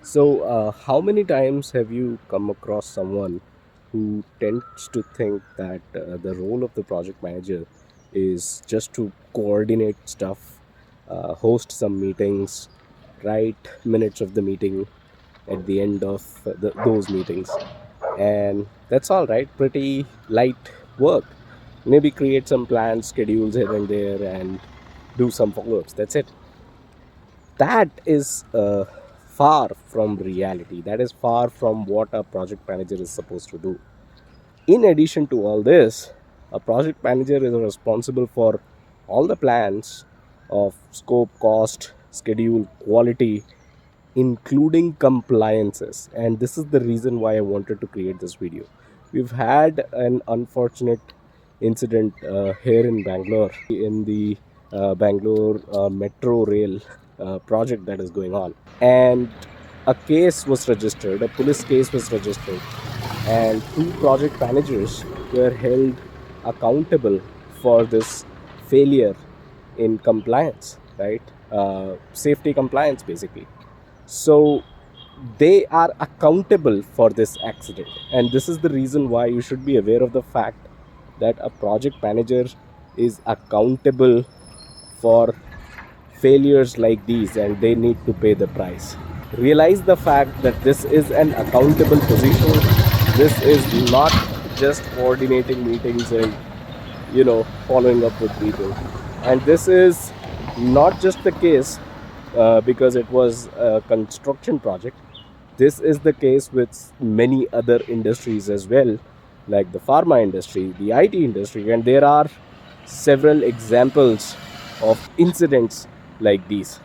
How many times have you come across someone who tends to think that the role of the project manager is just to coordinate stuff, host some meetings, write minutes of the meeting at the end of those meetings, and that's all right, pretty light work. Maybe create some plans, schedules here and there, and do some follow ups. That's it. That is far from reality. That is far from what a project manager is supposed to do. In addition to all this, a project manager is responsible for all the plans of scope, cost, schedule, quality, including compliances. And this is the reason why I wanted to create this video. We've had an unfortunate incident here in Bangalore, in the Bangalore metro rail project that is going on. And a case was registered, a police case was registered, and two project managers were held accountable for this failure in compliance, right? Safety compliance, basically. So they are accountable for this accident, and this is the reason why you should be aware of the fact that a project manager is accountable for failures like these, and they need to pay the price. Realize the fact that this is an accountable position. This is not just coordinating meetings and following up with people. And this is not just the case because it was a construction project. This is the case with many other industries as well, like the pharma industry, the IT industry, and there are several examples of incidents like these.